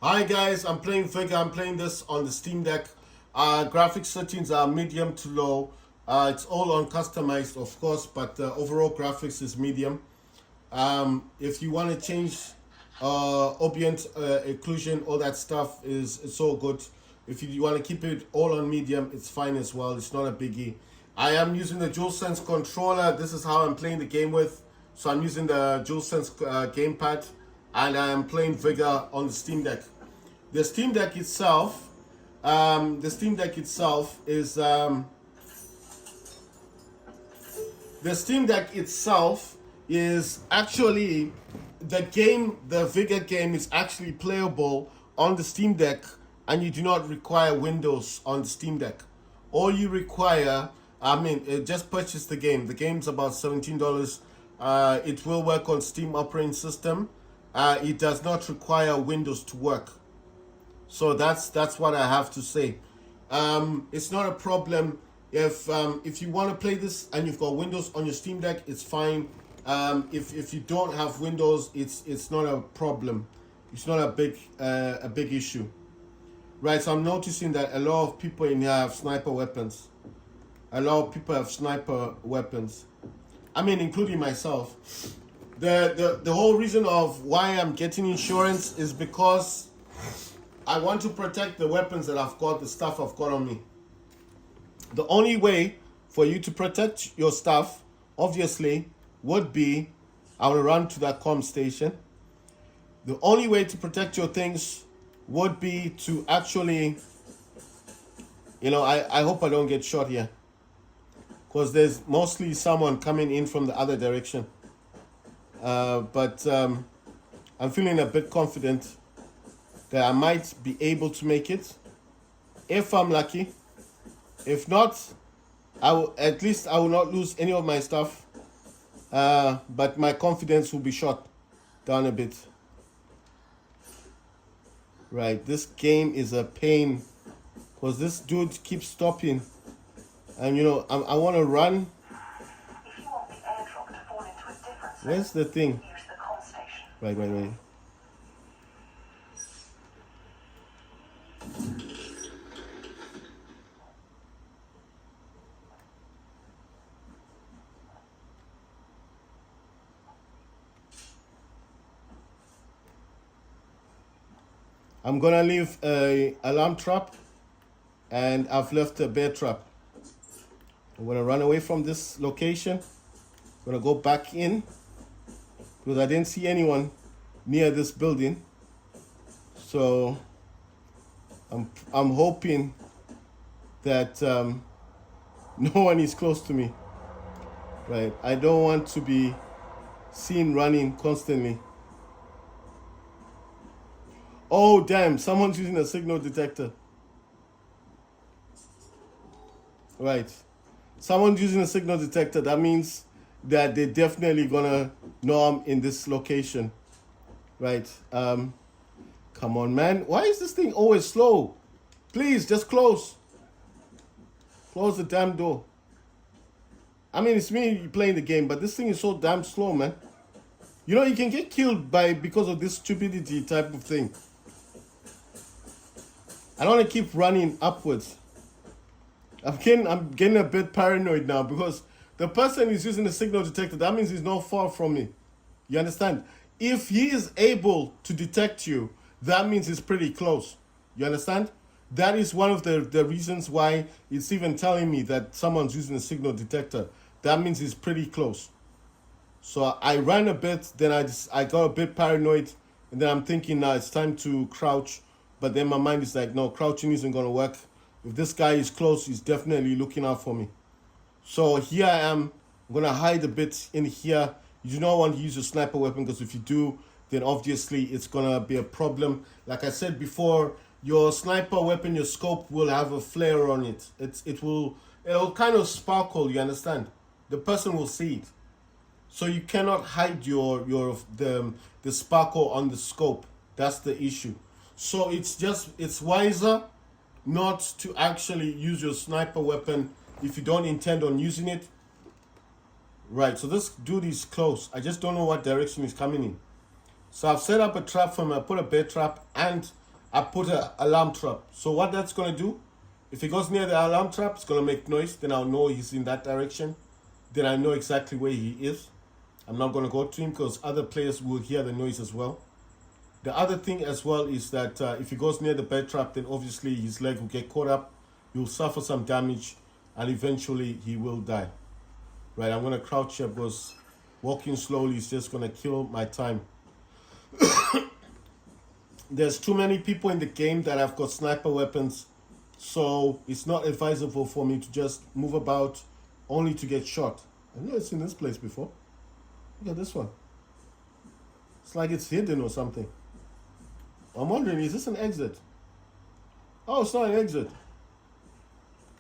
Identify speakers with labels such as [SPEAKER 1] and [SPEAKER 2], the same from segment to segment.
[SPEAKER 1] Hi guys, I'm playing Vigor. I'm playing this on the Steam Deck. Graphics settings are medium to low. It's all on customized, of course, but the overall graphics is medium. If you want to change ambient occlusion, all that stuff is it's all good. If you want to keep it all on medium, it's fine as well. It's not a biggie. I am using the DualSense controller. This is how I'm playing the game with. So I'm using the DualSense gamepad, and I am playing Vigor on the Steam Deck. The Steam Deck itself, the Steam Deck itself is the Steam Deck itself is actually the game. The Vigor game is actually playable on the Steam Deck, and you do not require Windows on the Steam Deck. All you require, just purchase the game. The game's about $17. It will work on Steam operating system. It does not require Windows to work. So that's what I have to say. It's not a problem if you want to play this and you've got Windows on your Steam Deck, it's fine. If you don't have Windows, it's not a problem. It's not a big issue, right? So I'm noticing that a lot of people in here have sniper weapons. A lot of people have sniper weapons. I mean, including myself. The whole reason of why I'm getting insurance is because I want to protect the weapons that I've got, the stuff I've got on me. The only way for you to protect your stuff, obviously, would be I will run to that comm station. The only way to protect your things would be to actually, I hope I don't get shot here. Because there's mostly someone coming in from the other direction. But I'm feeling a bit confident that I might be able to make it if I'm lucky. If not, I will not lose any of my stuff. But my confidence will be shot down a bit. Right, this game is a pain because this dude keeps stopping, and I want to run.
[SPEAKER 2] If you want the airdrop to fall into a different zone,
[SPEAKER 1] Where's the thing?
[SPEAKER 2] use the comm station.
[SPEAKER 1] Right. I'm gonna leave a alarm trap, and I've left a bear trap. I'm gonna run away from this location. I'm gonna go back in because I didn't see anyone near this building. So I'm hoping that no one is close to me. Right, I don't want to be seen running constantly. Oh damn, someone's using a signal detector. Right. Someone's using a signal detector. That means that they're definitely gonna know I'm in this location. Right. Come on, man. Why is this thing always slow? Please, just close. Close the damn door. I mean, it's me playing the game, but this thing is so damn slow, man. You can get killed because of this stupidity type of thing. I don't want to keep running upwards. I'm getting a bit paranoid now because the person is using the signal detector. That means he's not far from me. You understand? If he is able to detect you, that means he's pretty close. You understand? That is one of the reasons why it's even telling me that someone's using a signal detector. That means he's pretty close. So I ran a bit, then I got a bit paranoid, and then I'm thinking now it's time to crouch. But then my mind is like, no, crouching isn't going to work. If this guy is close, he's definitely looking out for me. So here I am. I'm going to hide a bit in here. You do not want to use your sniper weapon because if you do, then obviously it's going to be a problem. Like I said before, your sniper weapon, your scope will have a flare on it. It'll kind of sparkle, you understand? The person will see it. So you cannot hide the sparkle on the scope. That's the issue. So it's wiser not to actually use your sniper weapon if you don't intend on using it. Right, so this dude is close. I just don't know what direction he's coming in. So I've set up a trap for him. I put a bear trap and I put an alarm trap. So what that's gonna do, if he goes near the alarm trap, it's gonna make noise. Then I'll know he's in that direction. Then I know exactly where he is. I'm not gonna go to him because other players will hear the noise as well. The other thing as well is that if he goes near the bear trap, then obviously his leg will get caught up. He'll suffer some damage, and eventually he will die. Right, I'm gonna crouch here because walking slowly is just gonna kill my time. There's too many people in the game that have got sniper weapons, so it's not advisable for me to just move about only to get shot. I've never seen this place before. Look at this one. It's like it's hidden or something. I'm wondering, is this an exit? Oh, it's not an exit.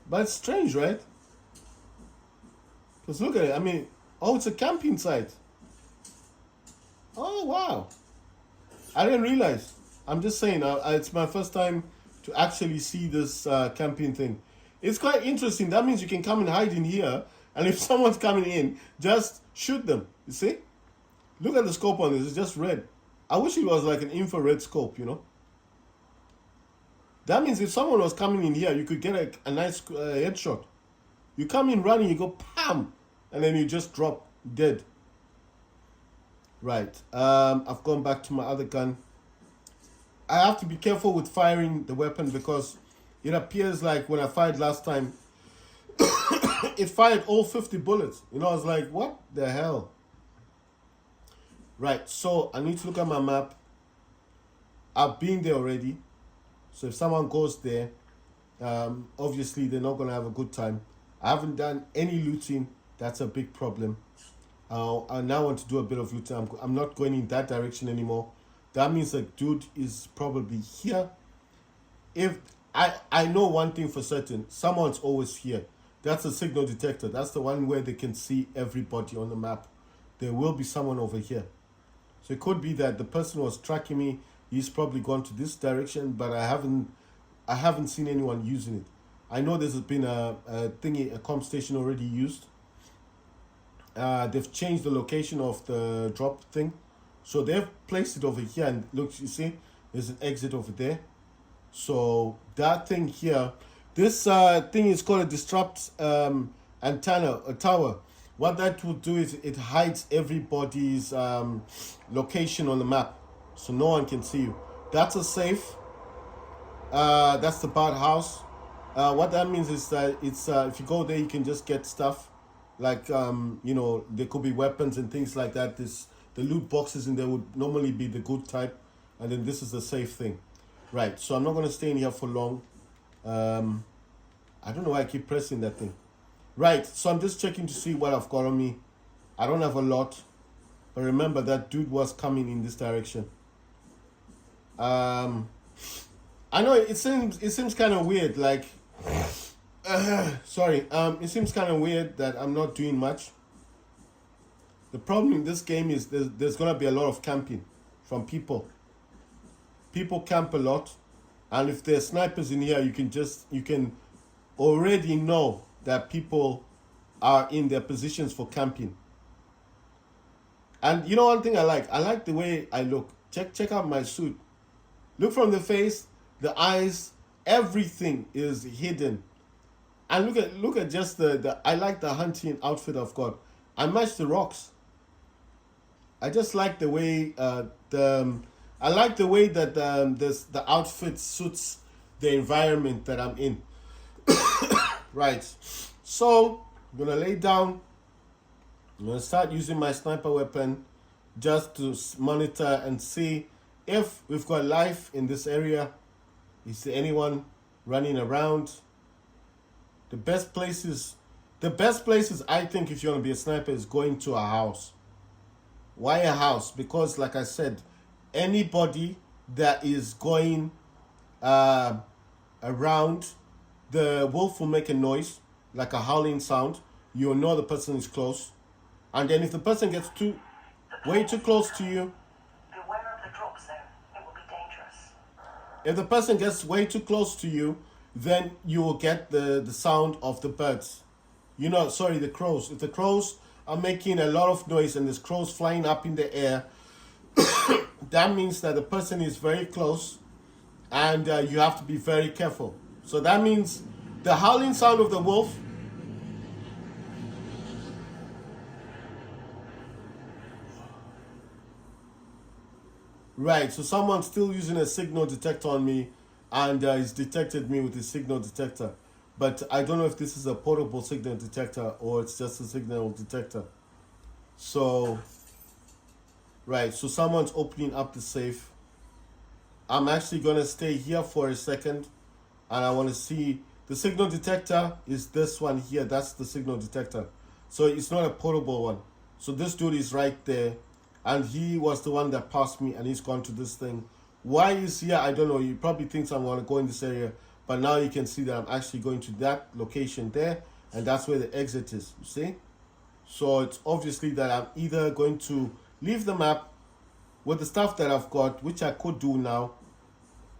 [SPEAKER 1] But it's strange, right? Because look at it. I mean, oh, it's a camping site. Oh, wow. I didn't realize. I'm just saying, it's my first time to actually see this camping thing. It's quite interesting. That means you can come and hide in here, and if someone's coming in, just shoot them. You see? Look at the scope on this. It's just red. I wish it was like an infrared scope, you know? That means if someone was coming in here, you could get a nice headshot. You come in running, you go, PAM! And then you just drop dead. Right. I've gone back to my other gun. I have to be careful with firing the weapon because it appears like when I fired last time, it fired all 50 bullets. You know, I was like, what the hell? Right, so I need to look at my map. I've been there already. So if someone goes there, obviously they're not going to have a good time. I haven't done any looting. That's a big problem. I now want to do a bit of looting. I'm not going in that direction anymore. That means a dude is probably here. If I know one thing for certain, someone's always here. That's a signal detector. That's the one where they can see everybody on the map. There will be someone over here. So it could be that the person was tracking me. He's probably gone to this direction, but I haven't seen anyone using it. I know there's been a comp station already used. They've changed the location of the drop thing. So they've placed it over here, and look, you see, there's an exit over there. So that thing here, this thing is called a disrupt antenna, a tower. What that will do is it hides everybody's location on the map, so no one can see you. That's a safe. That's the bad house. What that means is that it's if you go there, you can just get stuff, like you know, there could be weapons and things like that. The loot boxes in there would normally be the good type, and then this is the safe thing. Right, so I'm not going to stay in here for long. I don't know why I keep pressing that thing. Right, so I'm just checking to see what I've got on me. I don't have a lot, but remember that dude was coming in this direction. I know it seems kind of weird, like, sorry, it seems kind of weird that I'm not doing much. The problem in this game is there's going to be a lot of camping from people. People camp a lot, and if there's snipers in here, you can already know that people are in their positions for camping. And you know one thing I like the way I look. Check out my suit. Look from the face, the eyes, everything is hidden. And look at just the I like the hunting outfit I've got. I match the rocks. I just like the way I like the way that the outfit suits the environment that I'm in. Right. So I'm gonna lay down. I'm gonna start using my sniper weapon just to monitor and see if we've got life in this area. Is there anyone running around? The best places I think if you want to be a sniper is going to a house. Why a house? Because like I said, anybody that is going around, the wolf will make a noise, like a howling sound. You'll know the person is close. And then if the person gets way too close to you,
[SPEAKER 2] Beware of the drop zone. It will be dangerous.
[SPEAKER 1] if the person gets way too close to you, then you will get the sound of the birds. The crows. If the crows are making a lot of noise and there's crows flying up in the air, that means that the person is very close and you have to be very careful. So that means the howling sound of the wolf. Right, so someone's still using a signal detector on me, and he's detected me with a signal detector. But I don't know if this is a portable signal detector or it's just a signal detector. So, right, so someone's opening up the safe. I'm actually gonna stay here for a second, and I want to see the signal detector is this one here. That's the signal detector. So it's not a portable one. So this dude is right there, and he was the one that passed me, and he's gone to this thing. Why he's here, I don't know. He probably thinks I'm gonna go in this area, but now you can see that I'm actually going to that location there, and that's where the exit is. You see? So it's obviously that I'm either going to leave the map with the stuff that I've got, which I could do now,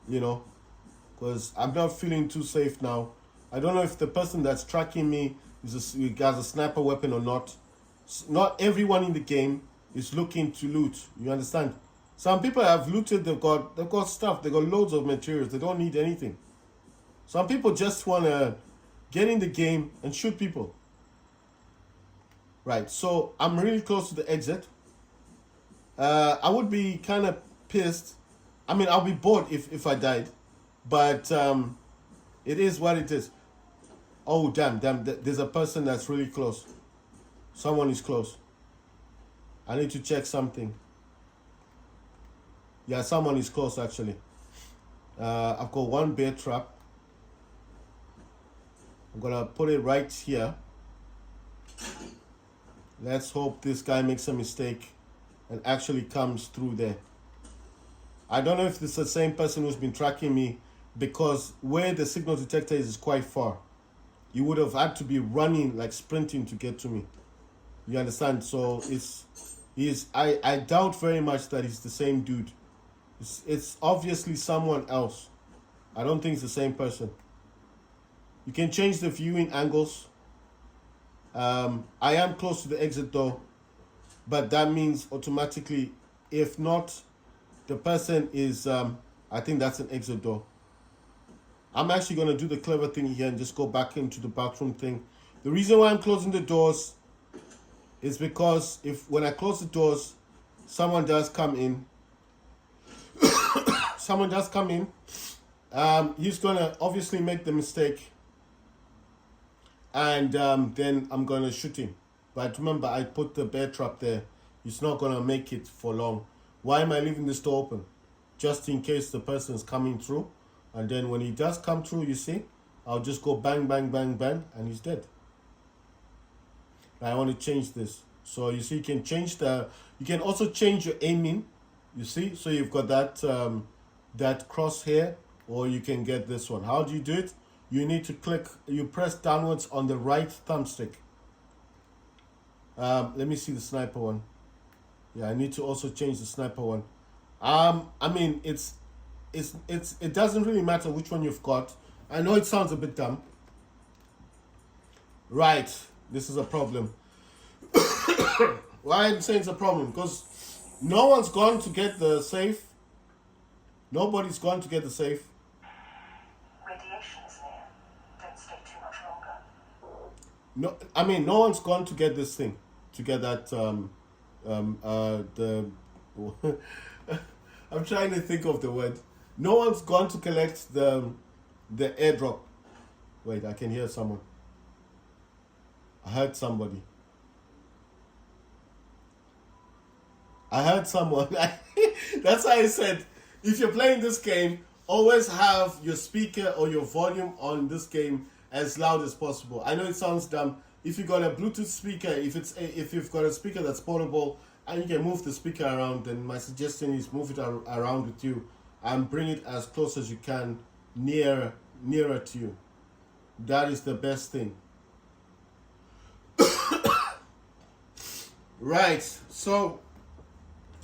[SPEAKER 1] you know, because I'm not feeling too safe now. I don't know if the person that's tracking me has a sniper weapon or not. Not everyone in the game is looking to loot. You understand? Some people have looted. They've got stuff. They got loads of materials. They don't need anything. Some people just wanna get in the game and shoot people. Right. So I'm really close to the exit. I would be kind of pissed. I mean, I'll be bored if I died, but it is what it is. Oh damn! There's a person that's really close. Someone is close. I need to check something. Yeah, someone is close actually. I've got one bear trap. I'm gonna put it right here. Let's hope this guy makes a mistake and actually comes through there. I don't know if this is the same person who's been tracking me, because where the signal detector is quite far. You would have had to be running, like sprinting, to get to me. You understand? So I doubt very much that he's the same dude. It's obviously someone else. I don't think it's the same person. You can change the viewing angles. I am close to the exit though, but that means automatically, if not, the person is, I think that's an exit door. I'm actually going to do the clever thing here and just go back into the bathroom thing. The reason why I'm closing the doors is because when I close the doors, someone does come in. Someone does come in. He's going to obviously make the mistake. And then I'm going to shoot him. But remember, I put the bear trap there. He's not going to make it for long. Why am I leaving this door open? Just in case the person is coming through. And then when he does come through, you see, I'll just go bang, bang, bang, bang, and he's dead. I want to change this. So you see, you can also change your aiming. You see, so you've got that that crosshair, or you can get this one. How do you do it? You need to you press downwards on the right thumbstick. Let me see the sniper one. Yeah, I need to also change the sniper one. I mean, it doesn't really matter which one you've got. I know it sounds a bit dumb. Right, this is a problem. Why I'm saying it's a problem? Because no one's gone to get the safe. Nobody's gone to get the safe.
[SPEAKER 2] Radiation is near. Don't stay too much longer.
[SPEAKER 1] No, I mean, no one's gone to get this thing, to get that the I'm trying to think of the word. No one's gone to collect the airdrop. Wait, I can hear someone. I heard somebody. I heard someone. That's why I said, if you're playing this game, always have your speaker or your volume on this game as loud as possible. I know it sounds dumb. If you got a Bluetooth speaker, if you've got a speaker that's portable and you can move the speaker around, then my suggestion is move it around with you and bring it as close as you can, nearer to you. That is the best thing. Right, so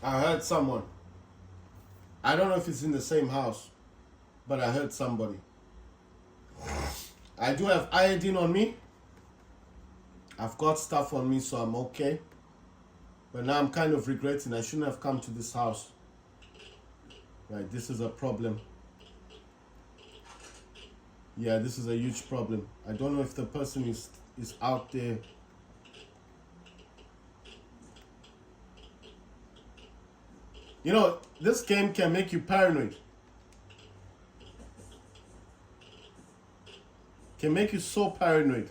[SPEAKER 1] I heard someone. I don't know if it's in the same house, but I heard somebody. I do have iodine on me. I've got stuff on me, so I'm okay. But now I'm kind of regretting I shouldn't have come to this house. Right, this is a problem. Yeah, this is a huge problem. I don't know if the person is out there. You know, this game can make you paranoid. Can make you so paranoid.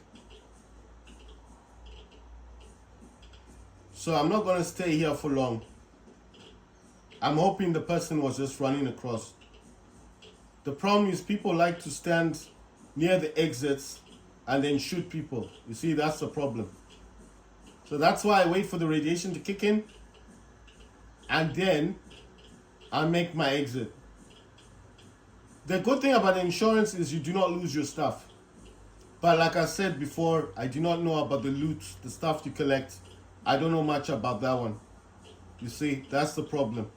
[SPEAKER 1] So I'm not gonna stay here for long. I'm hoping the person was just running across. The problem is people like to stand near the exits and then shoot people. You see, that's the problem. So that's why I wait for the radiation to kick in and then I make my exit. The good thing about the insurance is you do not lose your stuff. But like I said before, I do not know about the loot, the stuff you collect. I don't know much about that one. You see, that's the problem.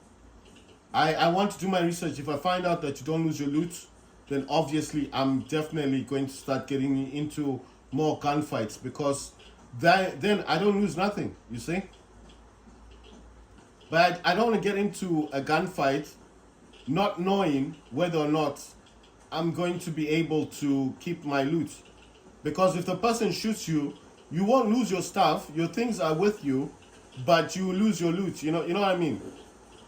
[SPEAKER 1] I want to do my research. If I find out that you don't lose your loot, then obviously I'm definitely going to start getting into more gunfights because then I don't lose nothing, you see? But I don't want to get into a gunfight not knowing whether or not I'm going to be able to keep my loot. Because if the person shoots you, you won't lose your stuff, your things are with you, but you will lose your loot. You know what I mean?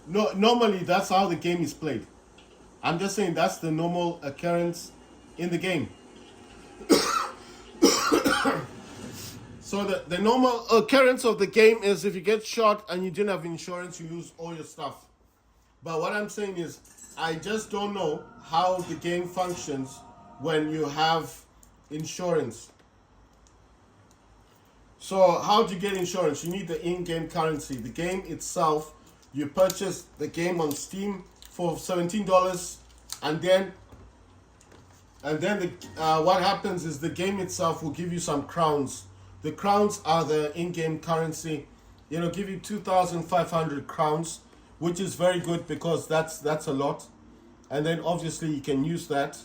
[SPEAKER 1] No, normally that's how the game is played. I'm just saying that's the normal occurrence in the game. So the normal occurrence of the game is if you get shot and you didn't have insurance, you lose all your stuff. But what I'm saying is, I just don't know how the game functions when you have insurance. So how do you get insurance? You need the in-game currency. The game itself, you purchase the game on Steam for $17, and then what happens is the game itself will give you some crowns. The crowns are the in-game currency. It'll give you 2,500 crowns, which is very good because that's a lot. And then obviously you can use that.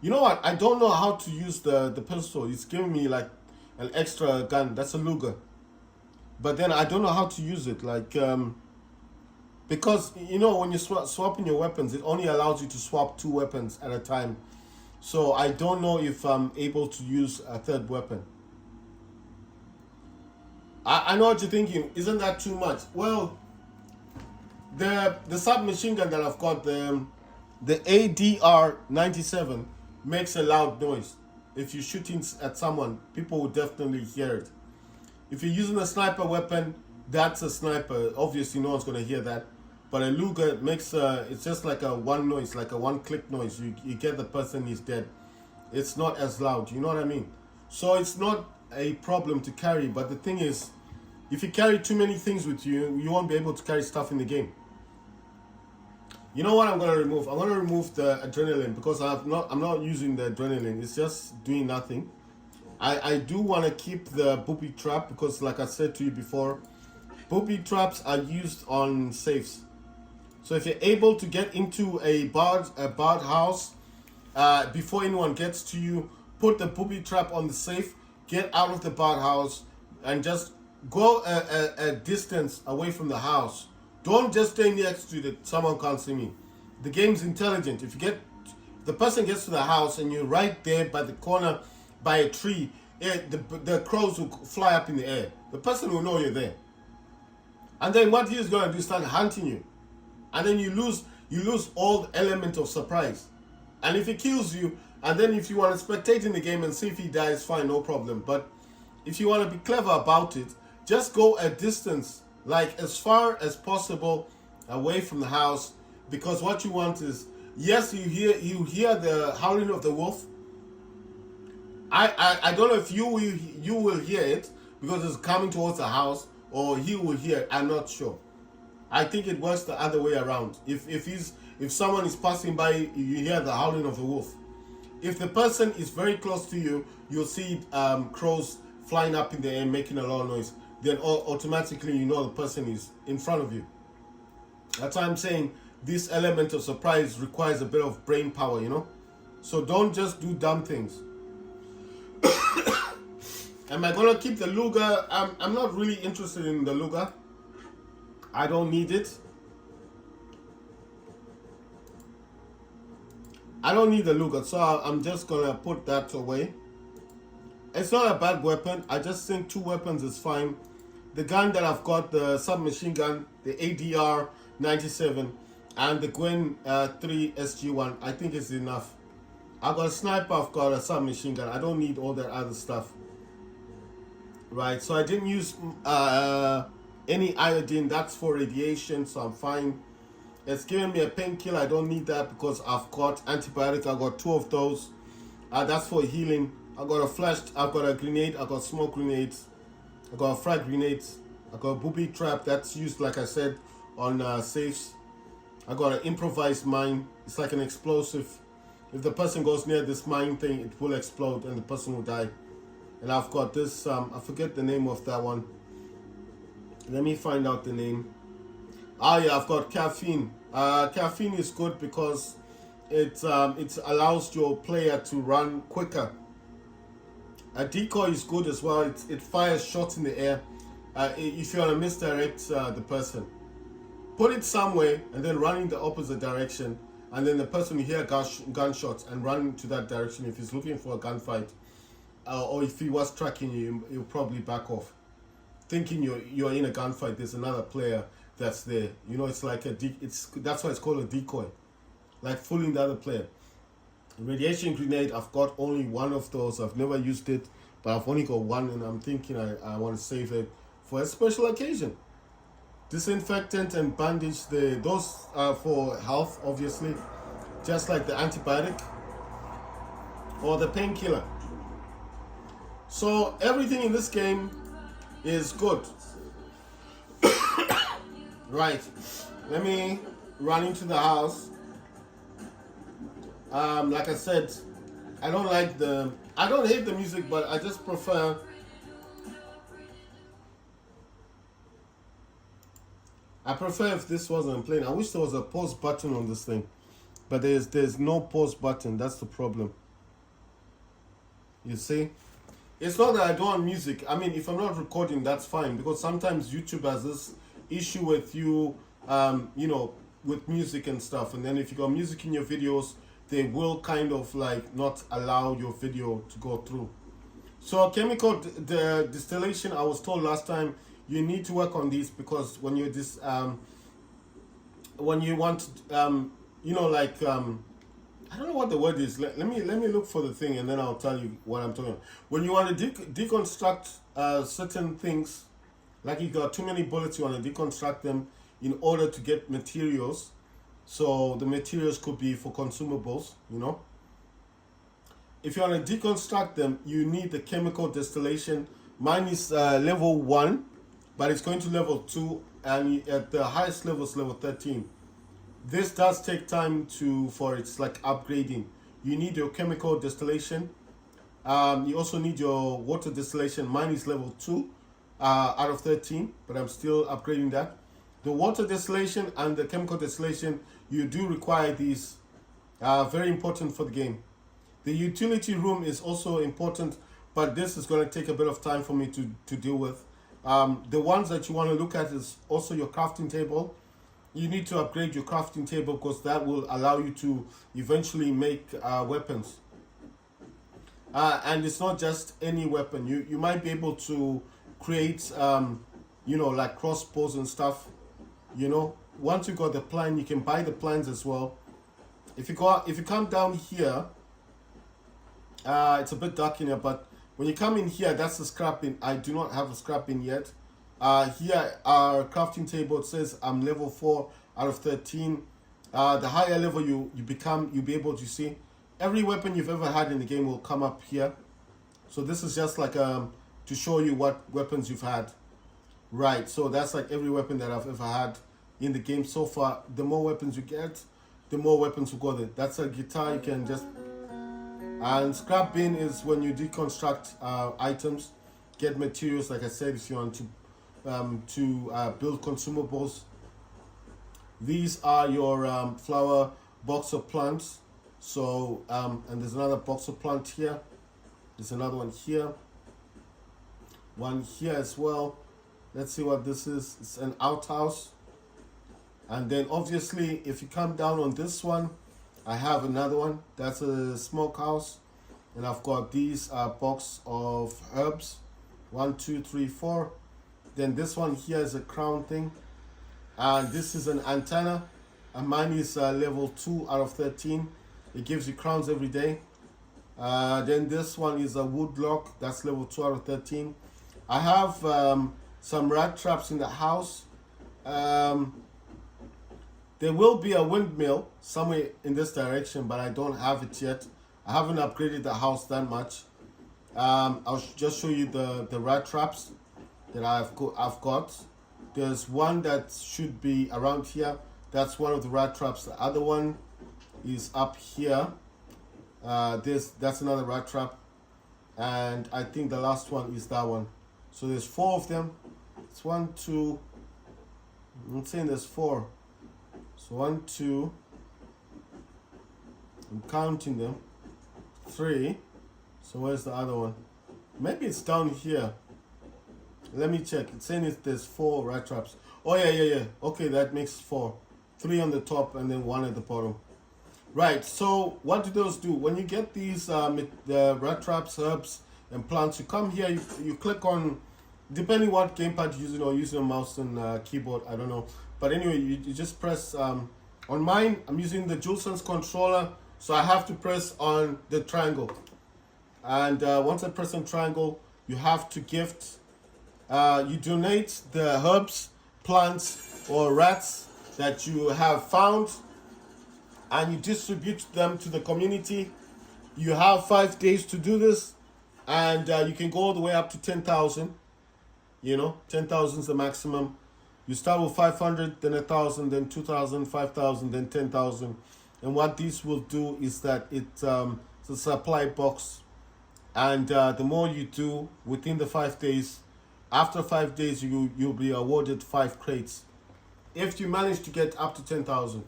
[SPEAKER 1] You know what? I don't know how to use the pistol. It's giving me like an extra gun. That's a Luger. But then I don't know how to use it. Like, because, you know, when you're swapping your weapons, it only allows you to swap 2 weapons at a time. So I don't know if I'm able to use a third weapon. I know what you're thinking. Isn't that too much? Well, the submachine gun that I've got, the ADR 97, makes a loud noise. If you're shooting at someone, people will definitely hear it. If you're using a sniper weapon, that's a sniper. Obviously, no one's going to hear that. But a Luger makes it's just like a one noise, like a one click noise. You get the person is dead. It's not as loud. You know what I mean? So it's not a problem to carry. But the thing is, if you carry too many things with you, you won't be able to carry stuff in the game. You know what I'm gonna remove? I'm gonna remove the adrenaline because I'm not using the adrenaline. It's just doing nothing. I do want to keep the booby trap because, like I said to you before, booby traps are used on safes. So if you're able to get into a barred house before anyone gets to you, put the booby trap on the safe, get out of the barred house, and just go a distance away from the house. Don't just stay next to it. Someone can't see me. The game's intelligent. If the person gets to the house and you're right there by the corner, by a tree, the crows will fly up in the air. The person will know you're there. And then what he's going to do is start hunting you. And then you lose all the element of surprise. And if he kills you, and then if you want to spectate in the game and see if he dies, fine, no problem. But if you want to be clever about it, just go a distance, like as far as possible away from the house, because what you want is, yes, you hear the howling of the wolf. I don't know if you will hear it because it's coming towards the house, or he will hear it. I'm not sure. I think it works the other way around. If someone is passing by, you hear the howling of the wolf. If the person is very close to you, you'll see crows flying up in the air making a lot of noise. Then automatically you know the person is in front of you. That's why I'm saying this element of surprise requires a bit of brain power, you know? So don't just do dumb things. Am I gonna keep the Luger? I'm not really interested in the Luger. I don't need it. I don't need the Luger, so I'm just gonna put that away. It's not a bad weapon. I just think 2 weapons is fine. The gun that I've got, the submachine gun, the ADR 97, and the Gwen 3 SG1, I think is enough. I've got a sniper, I've got a submachine gun. I don't need all that other stuff. Right, so I didn't use any iodine. That's for radiation, so I'm fine. It's giving me a painkiller. I don't need that because I've got antibiotic. I got 2 of those. That's for healing. I got a flash. I've got a grenade. I got smoke grenades. I got a frag grenades. I got a booby trap that's used, like I said, on safes. I got an improvised mine. It's like an explosive. If the person goes near this mine thing, it will explode and the person will die. And I've got this. I forget the name of that one. Let me find out the name. Ah, yeah, I've got caffeine. Caffeine is good because it allows your player to run quicker. A decoy is good as well. It fires shots in the air. If you want to misdirect the person, put it somewhere and then run in the opposite direction, and then the person will hear gunshots and run to that direction. If he's looking for a gunfight, or if he was tracking you, he'll probably back off, thinking you're in a gunfight. There's another player that's there. You know, it's like that's why it's called a decoy, like fooling the other player. Radiation grenade, I've got only 1 of those. I've never used it, but I've only got 1, and I'm thinking I want to save it for a special occasion. Disinfectant and bandage, those are for health, obviously, just like the antibiotic or the painkiller. So everything in this game is good. Right, let me run into the house. Like I said, I don't hate the music, but I just prefer if this wasn't playing. I wish there was a pause button on this thing, but there's no pause button. That's the problem. You see, it's not that I don't want music. I mean, if I'm not recording, that's fine, because sometimes YouTube has this issue with you, you know, with music and stuff. And then if you got music in your videos, they will kind of like not allow your video to go through. So chemical distillation, I was told last time, you need to work on these, because when you're when you want, you know, like I don't know what the word is. Let me look for the thing, and then I'll tell you what I'm talking about. When you want to deconstruct certain things, like you got too many bullets, you want to deconstruct them in order to get materials. So the materials could be for consumables, you know. If you want to deconstruct them, you need the chemical distillation. Mine is level 1, but it's going to level 2, and at the highest level is level 13. This does take time for it's like upgrading. You need your chemical distillation. You also need your water distillation. Mine is level 2 out of 13, but I'm still upgrading that. The water distillation and the chemical distillation, you do require these. Very important for the game. The utility room is also important, but this is going to take a bit of time for me to deal with. The ones that you want to look at is also your crafting table. You need to upgrade your crafting table, because that will allow you to eventually make weapons. And it's not just any weapon. You might be able to create, you know, like crossbows and stuff. You know, once you got the plan, you can buy the plans as well. If you come down here, it's a bit dark in here, but when you come in here, that's the scrap bin. I do not have a scrap bin yet. Here, our crafting table, it says I'm level 4 out of 13. The higher level you'll be able to see. Every weapon you've ever had in the game will come up here. So this is just like to show you what weapons you've had. Right, so that's like every weapon that I've ever had in the game so far. The more weapons you get, the more weapons you got it. That's a guitar, you can just... And scrap bin is when you deconstruct items, get materials, like I said, if you want to build consumables. These are your flower box of plants. So, and there's another box of plant here. There's another one here. One here as well. Let's see what this is. It's an outhouse. And then obviously, if you come down on this one, I have another one. That's a smokehouse. And I've got these box of herbs. 1, 2, 3, 4. Then this one here is a crown thing. And this is an antenna. And mine is level 2 out of 13. It gives you crowns every day. Then this one is a wood lock. That's level 2 out of 13. I have some rat traps in the house. There will be a windmill somewhere in this direction, but I don't have it yet. I haven't upgraded the house that much. I'll just show you the rat traps that I've got. There's one that should be around here. That's one of the rat traps. The other one is up here. That's another rat trap. And I think the last one is that one. So there's 4 of them. It's 1, 2. I'm saying there's 4. So 1, 2. I'm counting them. 3. So where's the other one? Maybe it's down here. Let me check. It's saying there's 4 rat traps. Oh yeah. Okay, that makes 4. 3 on the top and then 1 at the bottom. Right. So what do those do? When you get these the rat traps, herbs, and plants, you come here. You click on, depending what gamepad you're using or using a mouse and keyboard. I don't know. But anyway, you just press. On mine, I'm using the DualSense controller, so I have to press on the triangle. And once I press on triangle, you have to gift. You donate the herbs, plants, or rats that you have found, and you distribute them to the community. You have 5 days to do this, and you can go all the way up to 10,000. 10,000 is the maximum. You start with 500, then 1,000, then 2,000, 5,000, then 10,000. And what these will do is that it's a supply box. And the more you do within the 5 days, after 5 days, you'll be awarded 5 crates. If you manage to get up to 10,000.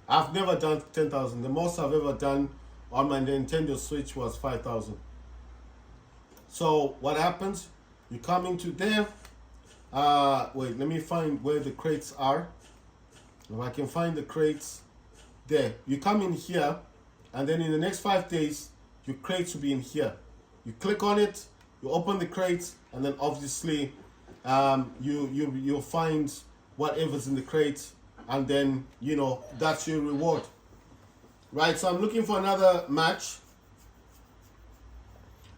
[SPEAKER 1] I've never done 10,000. The most I've ever done on my Nintendo Switch was 5,000. So what happens? You come into there. Wait, let me find where the crates are. If I can find the crates, there. You come in here, and then in the next 5 days, your crates will be in here. You click on it, you open the crates, and then obviously, you'll find whatever's in the crate, and then that's your reward. Right. So I'm looking for another match.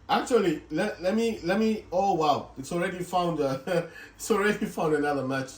[SPEAKER 1] Actually, let me. Oh wow! It's already found. It's already found another match.